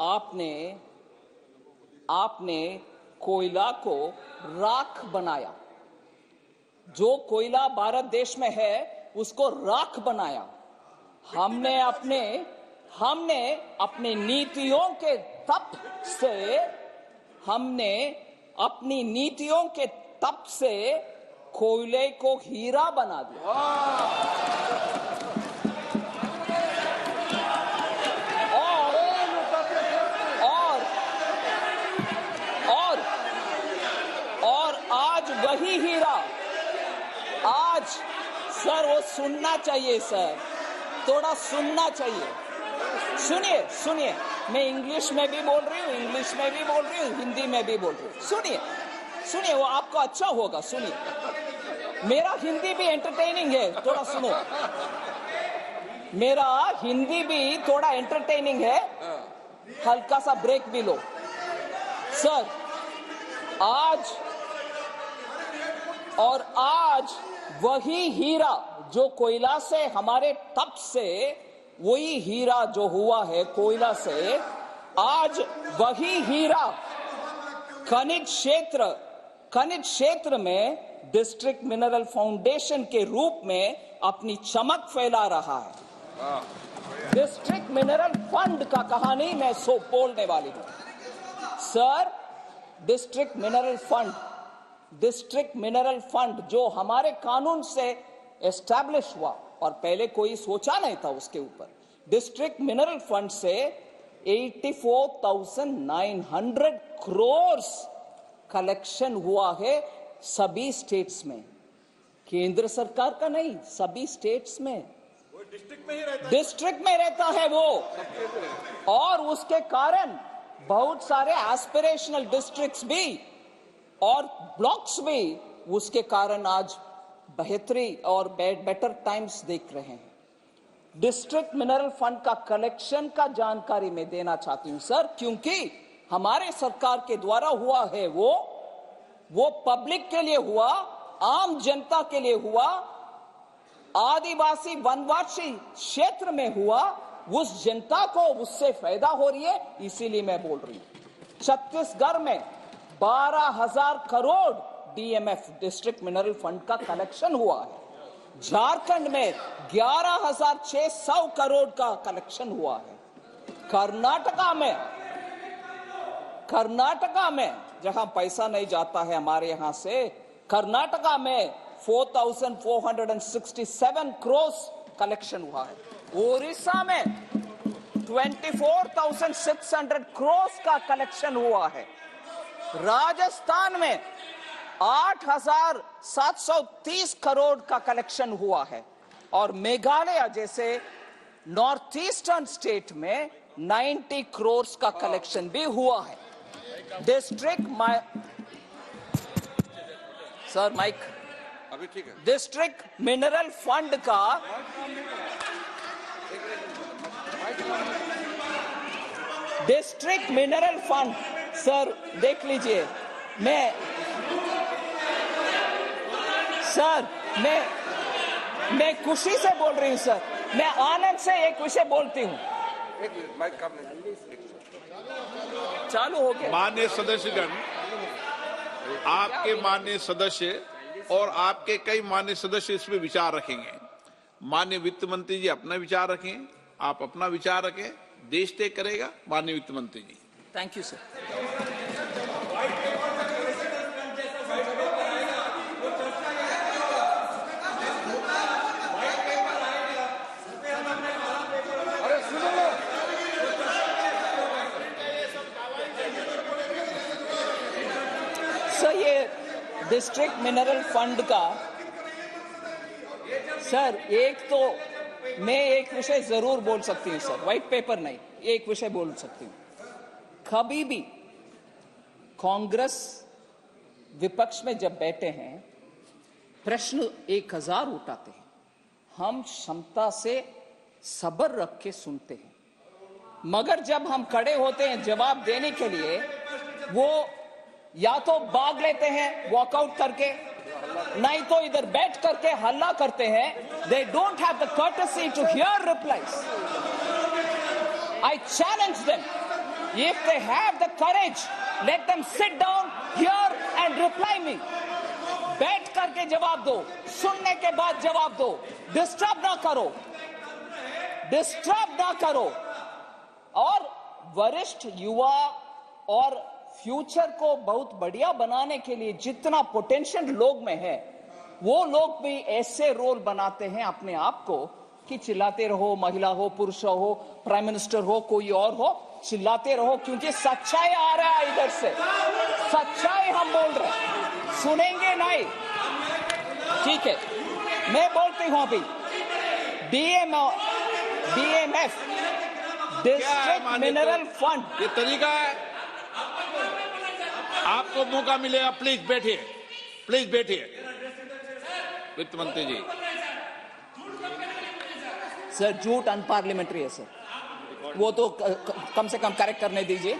आपने कोयला को राख बनाया। जो कोयला भारत देश में है उसको राख बनाया। हमने अपने नीतियों के तप से कोयले को हीरा बना दिया। और आज वही हीरा, आज सर वो सुनना चाहिए सर, थोड़ा सुनना चाहिए। सुनिए, मैं इंग्लिश में भी बोल रही हूँ, हिंदी में भी बोल रही हूँ। सुनिए, वो आपको अच्छा होगा। सुनिए, मेरा हिंदी भी एंटरटेनिंग है, थोड़ा सुनो। मेरा हिंदी भी थोड़ा एंटरटेनिंग है, हल्का सा ब्रेक भी लो। सर, आज वही हीरा जो कोयला से, हमारे तप से वही हीरा जो हुआ है कोयला से, आज वही हीरा खनिज क्षेत्र में डिस्ट्रिक्ट मिनरल फाउंडेशन के रूप में अपनी चमक फैला रहा है। डिस्ट्रिक्ट मिनरल फंड का कहानी मैं बोलने वाली हूं। सर, डिस्ट्रिक्ट मिनरल फंड जो हमारे कानून से एस्टैब्लिश हुआ और पहले कोई सोचा नहीं था उसके ऊपर। डिस्ट्रिक्ट मिनरल फंड से 84,900 करोड़ कलेक्शन हुआ है सभी स्टेट्स में। केंद्र सरकार का नहीं, सभी स्टेट्स में। डिस्ट्रिक्ट में रहता है वो, और उसके कारण बहुत सारे एस्पिरेशनल डिस्ट्रिक्ट्स भी और ब्लॉक्स भी उसके कारण आज बेहतरी और बेटर टाइम्स देख रहे हैं। डिस्ट्रिक्ट मिनरल फंड का कलेक्शन का जानकारी मैं देना चाहती हूं सर, क्योंकि हमारे सरकार के द्वारा हुआ है वो पब्लिक के लिए हुआ, आम जनता के लिए हुआ, आदिवासी वनवासी क्षेत्र में हुआ, उस जनता को उससे फायदा हो रही है, इसीलिए मैं बोल रही हूं। छत्तीसगढ़ में 12,000 crore DMF district mineral fund का कलेक्शन हुआ है। झारखंड में 11,600 करोड़ का कलेक्शन हुआ है। कर्नाटका में जहां पैसा नहीं जाता है हमारे यहां से, कर्नाटका में 4,467 करोड़ कलेक्शन हुआ है। ओडिशा में 24,600 करोड़ का कलेक्शन हुआ है। राजस्थान में 8,730 करोड़ का कलेक्शन हुआ है। और मेघालय जैसे नॉर्थ ईस्टर्न स्टेट में 90 करोड़ का कलेक्शन भी हुआ है। सर माइक अभी ठीक है। डिस्ट्रिक्ट मिनरल फंड का डिस्ट्रिक्ट मिनरल फंड सर देख लीजिए, मैं खुशी से बोल रही हूं सर, मैं आनंद से एक विषय बोलती हूं। चालू हो गया। माननीय सदस्यगण, आपके माननीय सदस्य और आपके कई माननीय सदस्य इस पे विचार रखेंगे। माननीय वित्त मंत्री जी अपना विचार रखें, आप अपना विचार रखें, देश तय करेगा माननीय वित्त मंत्री ji. Thank you sir. Sir, ये डिस्ट्रिक्ट मिनरल फंड का सर, एक तो मैं एक विषय जरूर बोल सकती हूं सर, व्हाइट पेपर नहीं, एक विषय बोल सकती हूं। कभी भी कांग्रेस विपक्ष में जब बैठे हैं, प्रश्न 1000 उठाते हैं, हम क्षमता से सब्र रख के सुनते हैं, मगर जब हम खड़े होते हैं जवाब देने के लिए, वो या तो भाग लेते हैं वॉकआउट करके, नहीं तो इधर बैठ करके हल्ला करते हैं। They don't have the courtesy to hear replies. I challenge them. If they have the courage, let them sit down here and reply me. बैठ करके जवाब दो, सुनने के बाद जवाब दो, डिस्टर्ब ना करो। और वरिष्ठ युवा और फ्यूचर को बहुत बढ़िया बनाने के लिए जितना पोटेंशियल लोग में है, वो लोग भी ऐसे रोल बनाते हैं अपने आप को कि चिल्लाते रहो, महिला हो, पुरुष हो, प्राइम मिनिस्टर हो, कोई और हो, चिल्लाते रहो, क्योंकि सच्चाई आ रहा है इधर से, सच्चाई हम बोल रहे हैं, सुनेंगे नहीं। ठीक है, मैं बोलती हूं अभी DMF, डिस्ट्रिक्ट मिनरल फंड, ये तरीका है। आपको मौका मिलेगा, प्लीज बैठिए। वित्त मंत्री जी। सर झूठ अनपार्लियामेंट्री है सर, वो तो कम से कम करेक्ट करने दीजिए।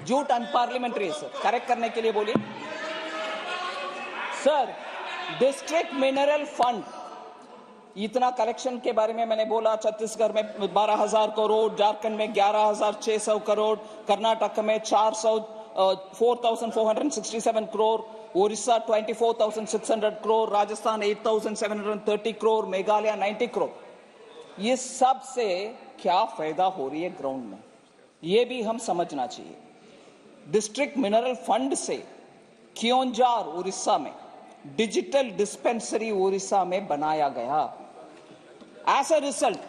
झूठ अनपार्लियामेंट्री है सर, करेक्ट करने के लिए बोलिए। सर डिस्ट्रिक्ट मिनरल फंड, इतना कलेक्शन के बारे में मैंने बोला। छत्तीसगढ़ में 12,000 करोड़, झारखंड में 11,600 करोड़, कर्नाटक में 4,467 करोड़, ओडिशा 24,600 करोड़, राजस्थान 8,730 करोड़, मेघालय 90 करोड़। ये सब से क्या फायदा हो रही है ग्राउंड में, ये भी हम समझना चाहिए। डिस्ट्रिक्ट मिनरल फंड से क्योंझार उड़ीसा में डिजिटल डिस्पेंसरी उड़ीसा में बनाया गया। As a result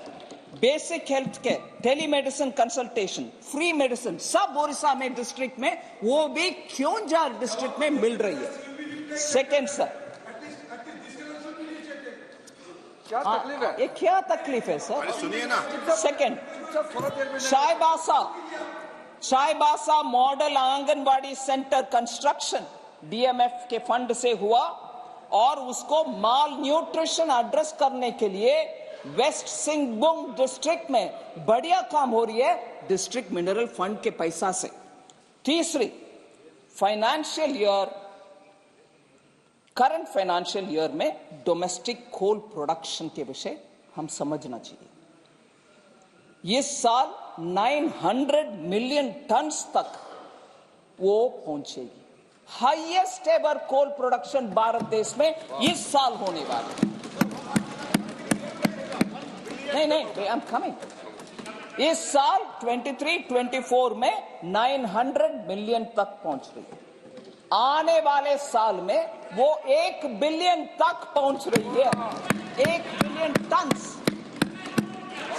basic health care, telemedicine consultation, free medicine सब उड़ीसा में डिस्ट्रिक्ट में, वो भी क्योंझार डिस्ट्रिक्ट में मिल रही है। सेकेंड सर, क्या तकलीफ है? ये क्या तकलीफ है सर? सुनिए ना। Second, Chaibasa model anganwadi centre construction DMF के फंड से हुआ, और उसको माल न्यूट्रिशन एड्रेस करने के लिए वेस्ट सिंहभूम डिस्ट्रिक्ट में बढ़िया काम हो रही है डिस्ट्रिक्ट मिनरल फंड के पैसा से। तीसरी, करंट फाइनेंशियल ईयर में डोमेस्टिक कोल प्रोडक्शन के विषय हम समझना चाहिए। ये साल 900 मिलियन टन्स तक वो पहुंचेगी। Highest ever coal production Bharat देश में इस साल होने वाला है। नहीं, आई एम कमिंग। इस साल 23-24 में 900 मिलियन तक पहुंच रही है। आने वाले साल में वो 1 बिलियन तक पहुंच रही है। 1 बिलियन टन्स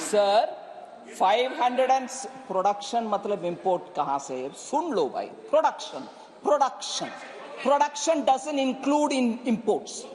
सर। 500 प्रोडक्शन मतलब इंपोर्ट कहां से? सुन लो भाई, production doesn't include in imports.